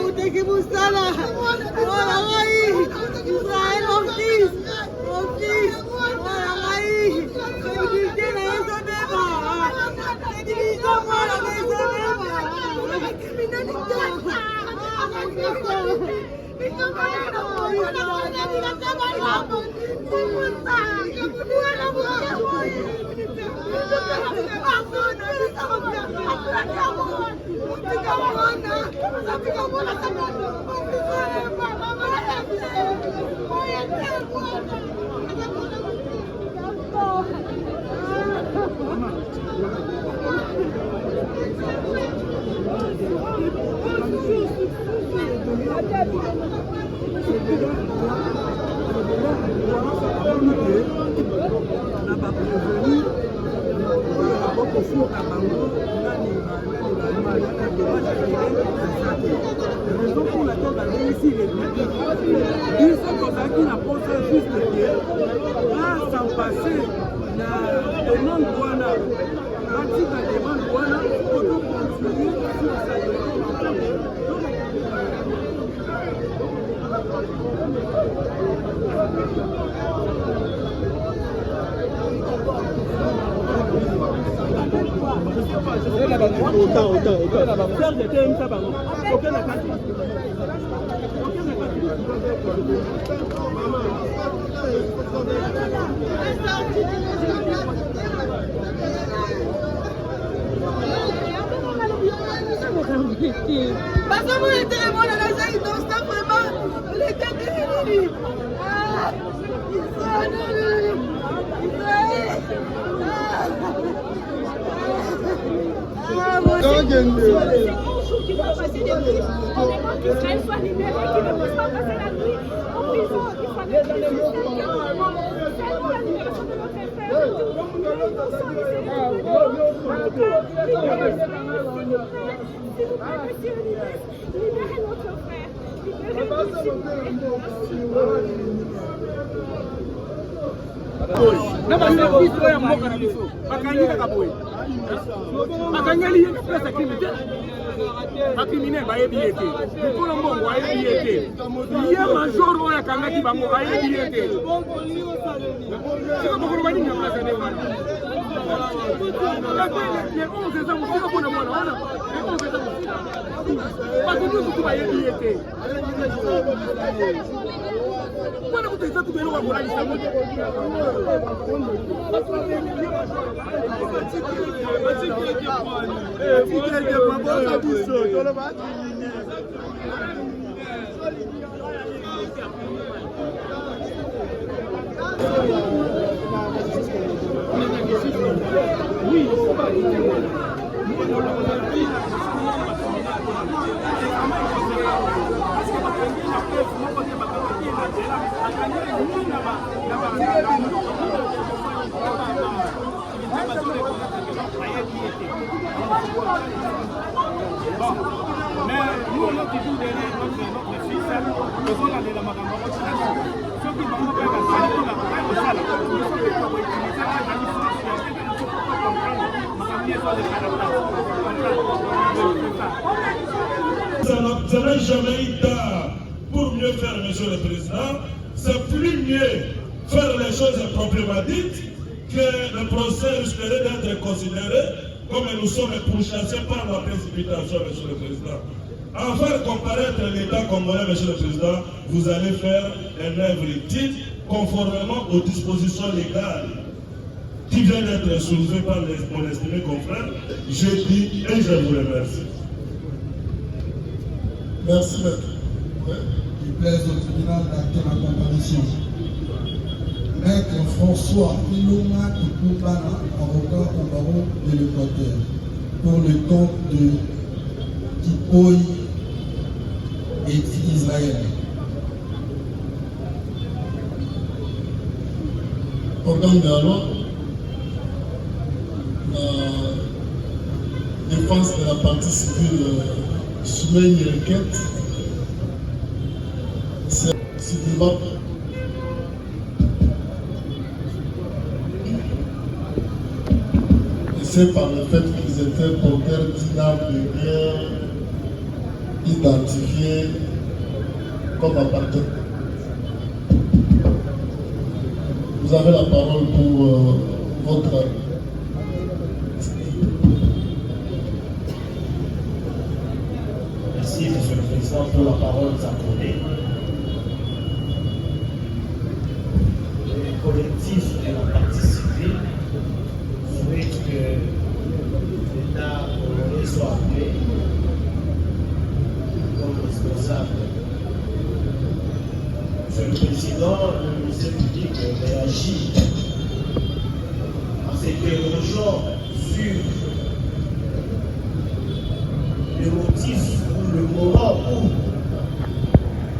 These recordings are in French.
uteki musala. Wala ngai. Israel office. Office. Wala ngai. Sécurité na yeso beba. Sécurité wala na yeso beba. Criminalité. Qu'Israël soit libéré, qu'il ne puisse pas passer la nuit en prison. Il faut que seulement la libération de notre frère. S'il vous plaît, monsieur le ministre, libérez notre frère. Libérez-nous, s'il vous plaît. Na baservice oyo ya mboka na biso bakangi kaka boye bakangeli ye place criminel bakriminel bayebi ye te likolo mbongo ayebi ye te ye major oyo akangaki bango ayebi ye te sika mokolo baninga place nde wana le 11 eza mosika mpona mwana wana le 11 eza mosika bato nyonso bayebi ye te wana kutu eza tubelo bakolalisa moto oui, mais nous, on a toujours donné notre fils, nous avons la maman. Ceux qui vont faire la salle, nous ça n'a jamais eu tard pour mieux faire, monsieur le président. C'est plus mieux faire les choses proprement dites que le procès risquerait d'être considéré comme nous sommes pourchassés par la précipitation, monsieur le président. En faire comparaître l'État congolais, monsieur le président, vous allez faire une œuvre utile conformément aux dispositions légales qui viennent d'être soulevées par mon estimé confrère. Je dis et je vous remercie. Merci, maître. Il plaise au tribunal d'acter la comparution. Maître François Iloma Kikoubana, avocat au barreau de l'Équateur, pour le compte de Kipoy et Israël. Organe de la loi, la défense de la partie civile soumet une requête. C'est débat. Et c'est par le fait qu'ils étaient porteurs d'une arme de guerre identifiés comme appartenant. Vous avez la parole pour votre... Merci, Monsieur le Président, pour la parole accordée. Le collectif de la partie civile souhaite que l'État congolais soit appelé comme responsable. Monsieur le Président, le ministère public réagit à cette interrogeant sur le motif ou le moment où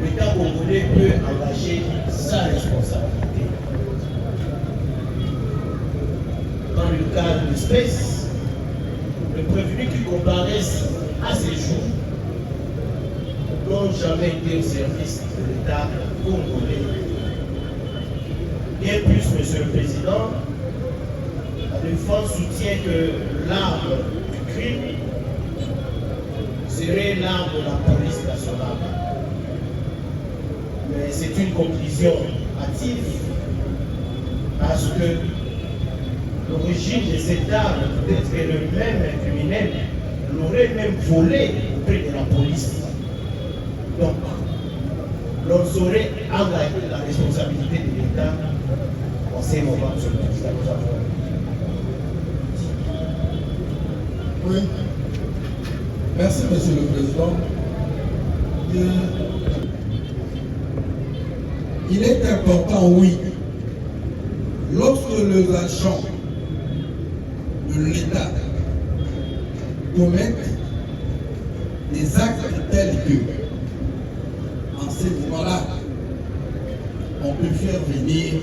l'État congolais peut engager sa responsabilité. Dans le cas de l'espèce, le prévenu qui comparaissent à ces jours n'ont jamais été au service de l'État congolais. Bien plus, Monsieur le Président, la défense soutient que l'arme du crime serait l'arme de la police nationale. Mais c'est une conclusion hâtive parce que l'origine de cette arme, peut-être que le même criminel l'aurait même volé auprès de la police. Donc, l'on saurait engager la responsabilité de l'État en ces moments, Monsieur le Président. Nous avons... Oui. Merci, Monsieur le Président. Il est important, oui, lorsque les agents de l'État commettent des actes tels que, en ces moments-là, on peut faire venir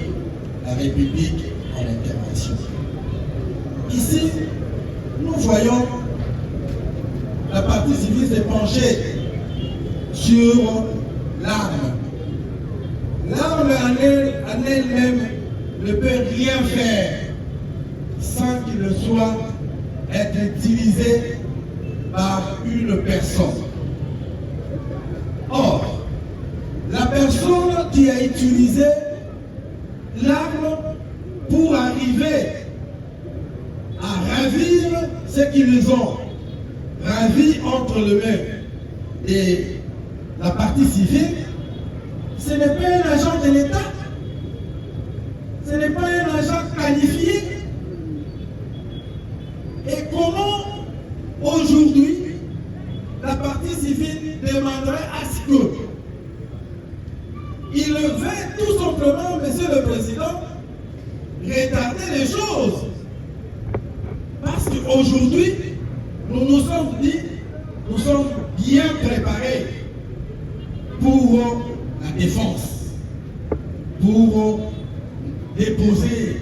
la République en intervention. Ici, nous voyons la partie civile s'est penchée sur l'arme. L'arme en elle-même ne peut rien faire sans qu'il ne soit être utilisé par une personne. Or, la personne qui a utilisé l'arme pour arriver à ravir ce qu'ils ont ravi entre les mains de la partie civile, ce n'est pas un agent de l'État, ce n'est pas un agent qualifié. Et comment aujourd'hui la partie civile demanderait à ce que il veut tout simplement, Monsieur le Président, retarder les choses. Parce qu'aujourd'hui, nous nous sommes dit, nous sommes bien préparés pour la défense, pour déposer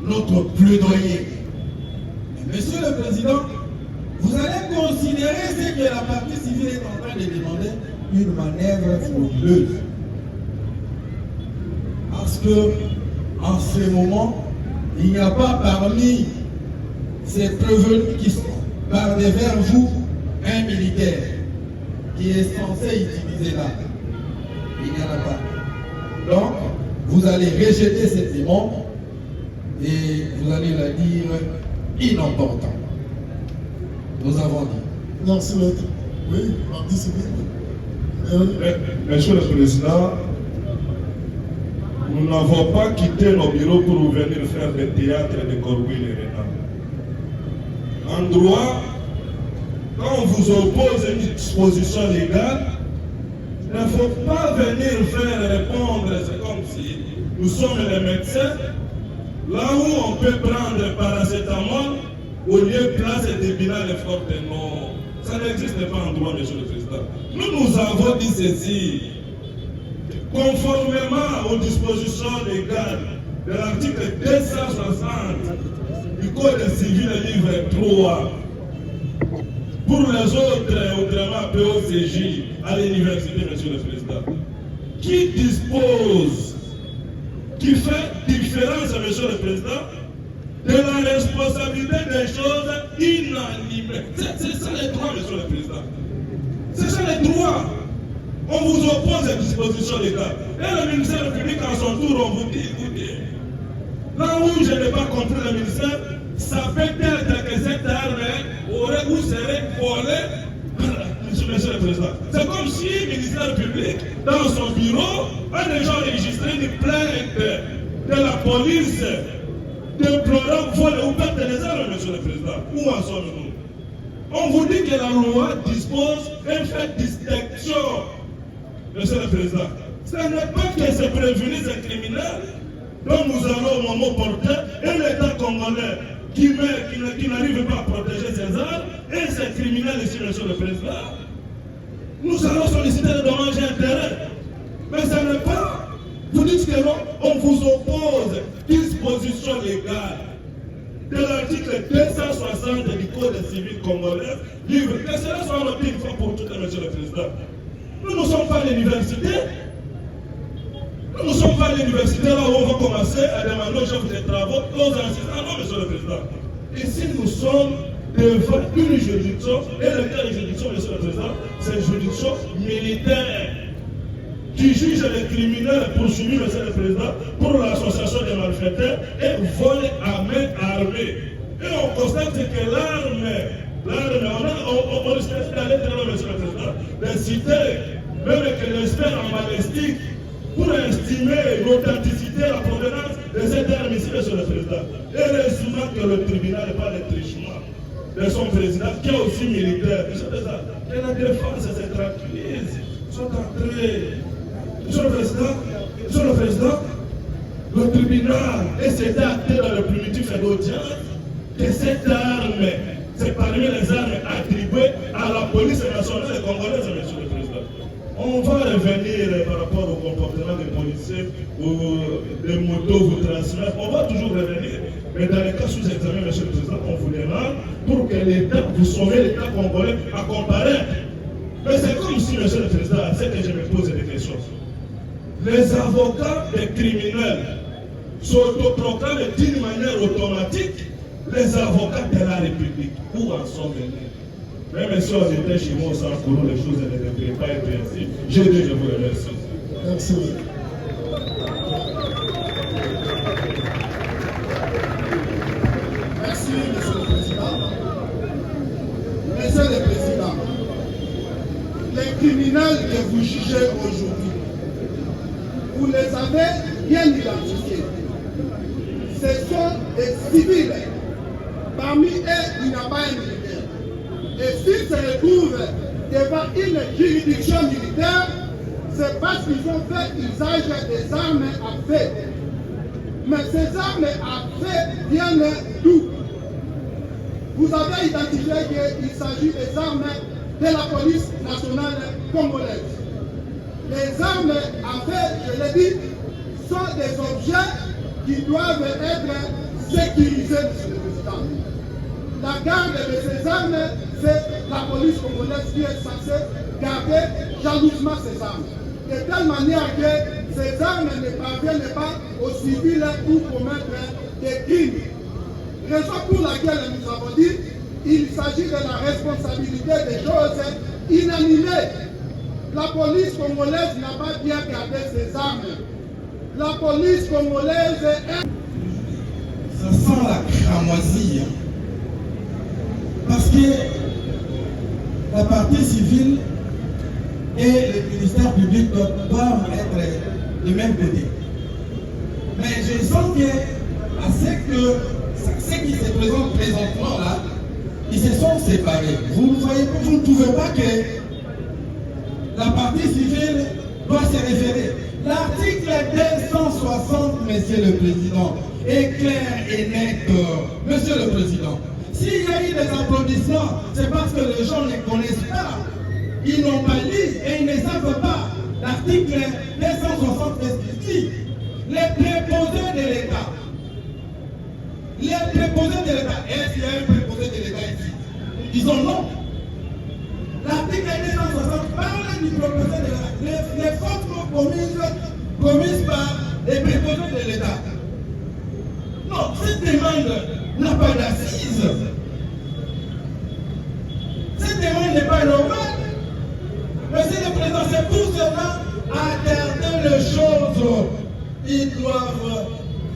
notre plaidoyer. Mais Monsieur le Président, vous allez considérer ce que la partie civile est en train de demander une manœuvre frauduleuse. Parce que, en ce moment, il n'y a pas parmi ces prévenus qui sont par vers vous un militaire qui est censé utiliser l'arme. Il n'y en a pas. Donc, vous allez rejeter cette demande et vous allez la dire inopportune. Nous avons dit. Merci, maître. Oui, partie civile. Monsieur le Président, nous n'avons pas quitté nos bureaux pour venir faire des théâtres de Corwil et Renan. En droit, quand on vous oppose une disposition légale, il ne faut pas venir faire répondre, c'est comme si nous sommes les médecins, là où on peut prendre paracétamol, au lieu de place des bilans les fortes. Non, ça n'existe pas en droit, Monsieur le Président. Nous avons dit ceci, conformément aux dispositions légales de l'article 260 du Code civil livre 3, pour les autres, autrement POCJ, à l'université, Monsieur le Président, qui dispose, qui fait différence, Monsieur le Président, de la responsabilité des choses inanimées. C'est ça les droits, Monsieur le Président. C'est ça ça le droit. On vous oppose à disposition légale. Et le ministère public, en son tour, on vous dit, écoutez, là où je n'ai pas compris le ministère, ça peut être que cette arme aurait ou serait volée. Monsieur le Président, c'est comme si le ministère public, dans son bureau, a déjà enregistré une plainte de la police déplorant vol ou perte des armes, Monsieur le Président. Où en sommes-nous? On vous dit que la loi dispose et fait distinction, Monsieur le Président. Ce n'est pas que c'est prévenir ces criminels dont nous allons au moment porter et l'État congolais qui n'arrive pas à protéger ses armes et ces criminels ici, Monsieur le Président. Nous allons solliciter le dommage et intérêt. Mais ce n'est pas. Vous dites que non, on vous oppose disposition légale de l'article 260 du Code civil congolais, livre, que cela soit noté une fois pour toutes, Monsieur le Président. Nous ne sommes pas à l'université. Nous ne sommes pas à l'université là où on va commencer à demander aux chefs de travaux, aux assistants. Non, Monsieur le Président. Ici, nous sommes devant une juridiction, et le cas de juridiction, Monsieur le Président, c'est une juridiction militaire qui juge les criminels poursuivis, Monsieur le Président, pour l'association des malfaiteurs et vol à main armée. Et on constate que l'arme, on risque d'aller très loin, Monsieur le Président, de citer même que l'expert en balistique pour estimer l'authenticité, la provenance de cette arme ici, Monsieur le Président. Heureusement que le tribunal n'est pas de trichement de son président, qui est aussi militaire. Monsieur le Président, que la défense se tranquillise, sont entrés. Monsieur le Président, le tribunal essaie d'acter dans le primitif d'audience que cette arme, c'est parmi les armes attribuées à la police nationale congolaise, Monsieur le Président. On va revenir par rapport au comportement des policiers ou des motos vous transmettent. On va toujours revenir. Mais dans les cas sous examen, Monsieur le Président, on vous demande pour que l'État, vous sauvez l'État congolais à comparer. Mais c'est comme si, Monsieur le Président, c'est que je me pose des questions. Les avocats des criminels s'autoproclament d'une manière automatique les avocats de la République. Où en sont-ils? Même si on était chez moi au Saint-Courou, les choses ne devraient pas être ainsi. Je vous remercie. Merci. Merci, Monsieur le Président. Monsieur le Président, les criminels que vous jugez aujourd'hui, vous les avez bien identifiés. Ce sont des civils. Parmi eux, il n'y a pas un militaire. Et s'ils se retrouvent devant une juridiction militaire, c'est parce qu'ils ont fait usage des armes à feu. Mais ces armes à feu viennent d'où? Vous avez identifié qu'il s'agit des armes de la police nationale congolaise. Les armes à feu, je l'ai dit, sont des objets qui doivent être sécurisés, Monsieur le Président. La garde de ces armes, c'est la police congolaise qui est censée garder jalousement ces armes. De telle manière que ces armes ne parviennent pas aux civils pour commettre des crimes. Raison pour laquelle nous avons dit qu'il s'agit de la responsabilité des choses inanimées. La police congolaise n'a pas bien gardé ses armes. La police congolaise est... Ça sent la cramoisie. Parce que la partie civile et le ministère public doivent être du même côté. Mais je sens que à ce qui se présente présentement là, ils se sont séparés. Vous ne trouvez pas que la partie civile doit se référer. L'article 260, Monsieur le Président, est clair et net, Monsieur le Président. S'il y a eu des applaudissements, c'est parce que les gens ne connaissent pas. Ils n'ont pas lu et ils ne savent pas. L'article 260 dit les préposés de l'État. Les préposés de l'État. Est-ce qu'il y a un préposé de l'État ici? Disons non. L'article 260 parle du préposé de l'État. Les fautes commises par les préposés de l'État. Non, cette demande n'a pas d'assises. Cette demande n'est pas normale. Concernant alterner les choses, ils doivent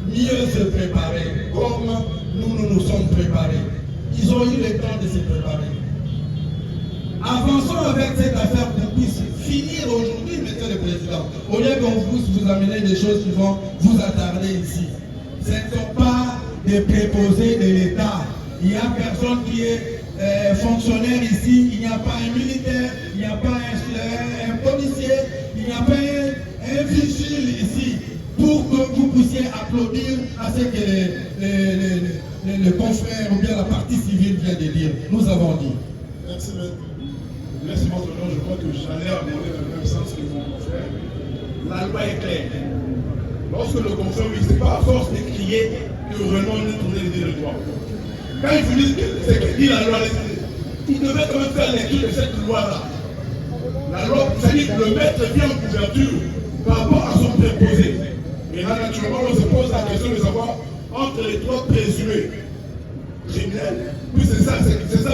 mieux se préparer, comme nous nous sommes préparés. Ils ont eu le temps de se préparer. Avançons avec cette affaire pour qu'on puisse finir aujourd'hui, Monsieur le Président. Au lieu qu'on vous amener des choses qui vont vous attarder ici. Ce ne sont pas des préposés de l'État. Il n'y a personne qui est fonctionnaire ici. Il n'y a pas un militaire, il n'y a pas un policier, il n'y a pas un vigile ici pour que vous puissiez applaudir à ce que le confrère ou bien la partie civile vient de dire. Nous avons dit. Merci, maître. Merci, votre nom. Je crois que j'allais aborder dans le même sens que mon confrère. La loi est claire. Lorsque le confrère, oui, ce n'est pas à force de crier que Renan est tourné le droit. Quand ils vous disent que c'est que dit la loi, ils devaient quand même faire lecture de cette loi-là. La loi, c'est-à-dire que le maître vient en couverture par rapport à son préposé. Et là, naturellement, on se pose la question de savoir entre les trois présumés criminels, puis c'est ça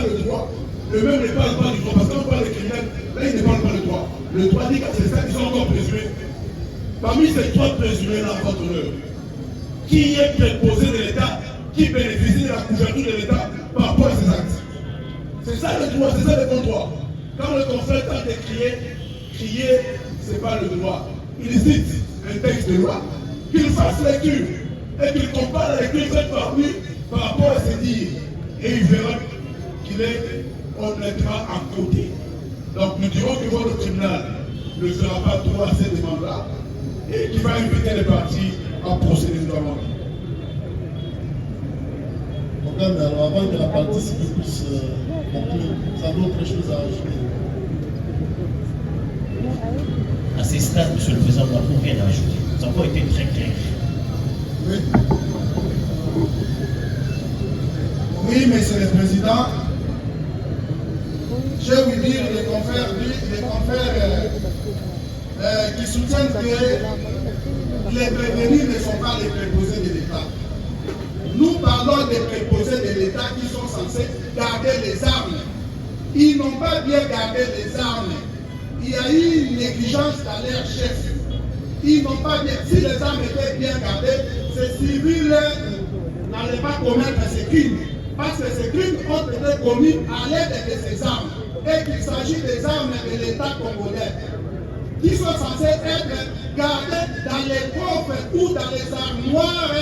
le droit. Le même ne parle pas du droit, parce qu'on parle de criminels, là il ne parle pas du droit. Le droit dit que c'est ça qui sont encore présumés. Parmi ces trois présumés-là, en votre honneur, qui est préposé de l'État, qui bénéficie de la couverture de l'État par rapport à ces actes. C'est ça le droit, c'est ça le bon droit. Quand le confrère tente de crier, ce n'est pas le droit. Il cite un texte de loi, qu'il fasse lecture et qu'il compare la lecture faite par lui par rapport à ses dires. Et il verra qu'il est honnêtement à côté. Donc nous dirons que votre tribunal ne sera pas droit à cette demande-là et qu'il va inviter les parties à procéder notamment. Mais alors avant que la partie civile puisse conclure, ça a d'autres choses à ajouter. À ces stades, Monsieur le Président, on n'a plus rien à ajouter. Nous avons été très clairs. Oui. Oui, Monsieur le Président. Je vais vous dire, les confrères qui soutiennent que les prévenus ne sont pas les préposés de l'État. Nous parlons des préposés de l'État qui sont censés garder les armes. Ils n'ont pas bien gardé les armes. Il y a eu une négligence dans leur chef. Ils n'ont pas bien. Si les armes étaient bien gardées, ces civils n'allaient pas commettre ces crimes. Parce que ces crimes ont été commis à l'aide de ces armes. Et qu'il s'agit des armes de l'État congolais qui sont censées être gardées dans les coffres ou dans les armoires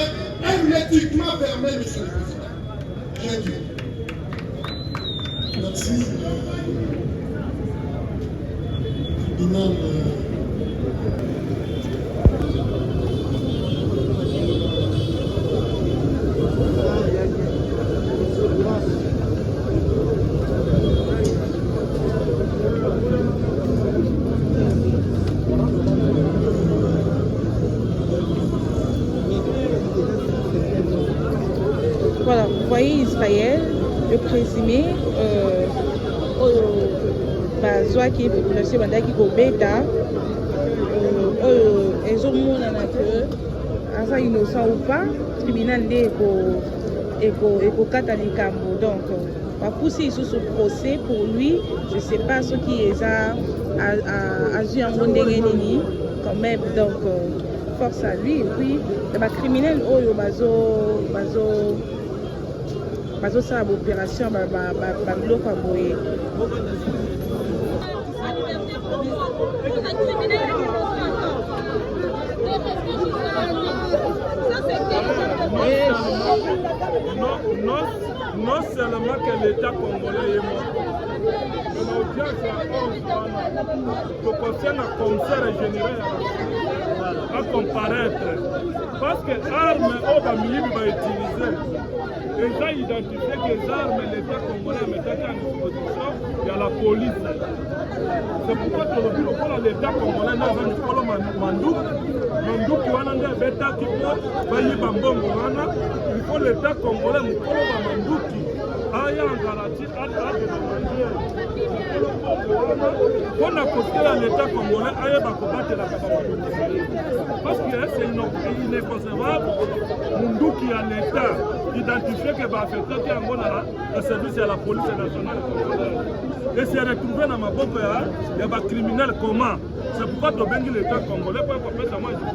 hermétiquement fermées, Monsieur le Président. J'ai dit. Merci. Tribunal. Voilà, vous voyez Israël, le présumé, qui est population qui Gobeta, ils ont que innocent ou pas, tribunal Catalikambo. Donc, on va pousser sous ce procès pour lui. Je ne sais pas ce qui est à quand même. Donc, force à lui. Et puis, les criminels, bazo ça opération biloko boye non seulement que l'État congolais est mort, mais l'audience concerne le commissaire général à comparaître. Parce que l'arme va utiliser. Déjà identifié que les armes, l'État congolais mettait en disposition, il y a la police. C'est pourquoi l'État congolais n'a pas de Mandouk qui va dans l'État qui il faut l'État congolais Mandouk aya garanti on a posté à l'État congolais aya bakobatela parce que c'est inconcevable Munduki à l'État identifié que va affecter le service à la police nationale congolaise et se retrouver dans ma boque, il y a des criminels comment. C'est pourquoi tu as l'État congolais pour faire ça. Moi, je suis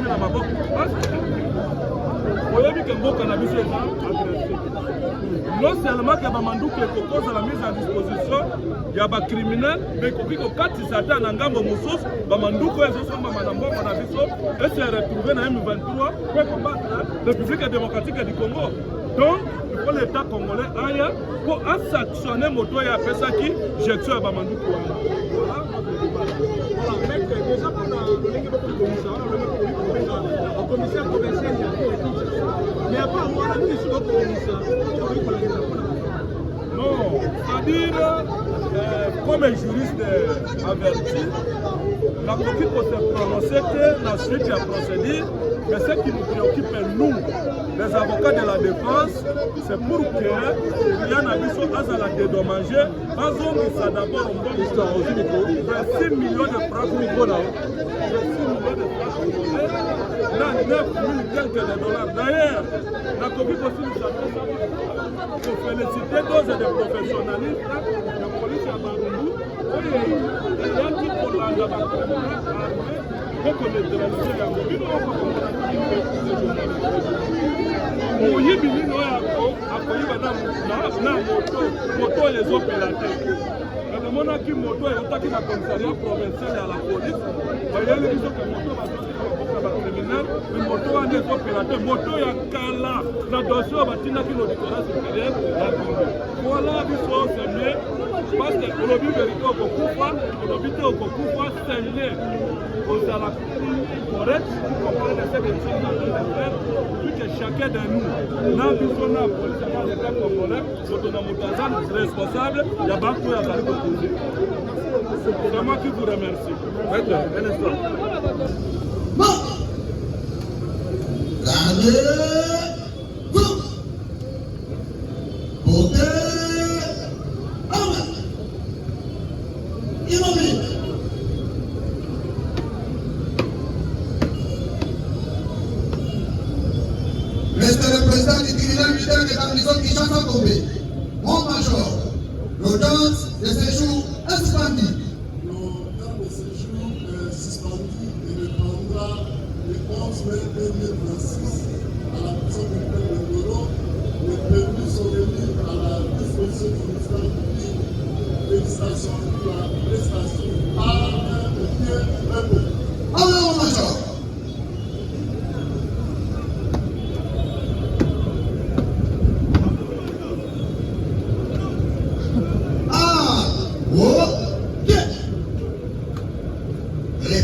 dans ma boque. Non seulement que Bamanduku est cause à la mise à disposition, il y a des criminels, mais quand ils s'attendent à Ngambo Moussos, Bamanduku est aussi et se retrouver dans M23 pour combattre la République démocratique du Congo. Donc, il faut l'État congolais aille pour sanctionner moto et appeler ça qui gestion à Bamanduku. Voilà. Déjà pour le commissaire provincial, mais à part moi, la ministre de non, c'est-à-dire, comme un juriste averti, la Cour peut se prononcer que la suite a procédé, mais ce qui nous préoccupe, nous, les avocats de la défense, c'est pour que Yann Abisso a la dédommagé, parce que ça d'abord, on donne 6 millions de francs, 6 millions de francs, 9 000 quelques de dollars. D'ailleurs, la Cour aussi nous appelle pour féliciter doses de professionnalisme, la police à Barumbu, il y a qui pour la pour neutraliser la mobile. Oui, mais nous avons moto les opérateurs. Le monde qui moto est attaqué la commissariat provincial à la police. Il y a les gens qui moto criminel, mais moto a des opérateurs, moto ya kala, la dossier va tenir qui nous déclare supérieur la Congo. Voilà, c'est mieux. Parce que le but vérité au Kokufa, le but au Kokufa, c'est mieux. On a la correcte, pour comprendre ce que nous sommes en train de faire, puis que chacun de nous, n'a vu son police, l'État congolais, notre responsable, il y a beaucoup à faire. C'est moi qui vous remercie. Un instant. Monsieur le président du tribunal militaire de la prison Kinshasa Gombe, mon major, l'audience de séjour est suspendue. L'audience de séjour est suspendue et reprendra le 11 mai 2026 à la prison militaire de Goro. Les permis sont remis à la disposition du ministère public. Félicitations pour la prestation par le pied de mon major. Les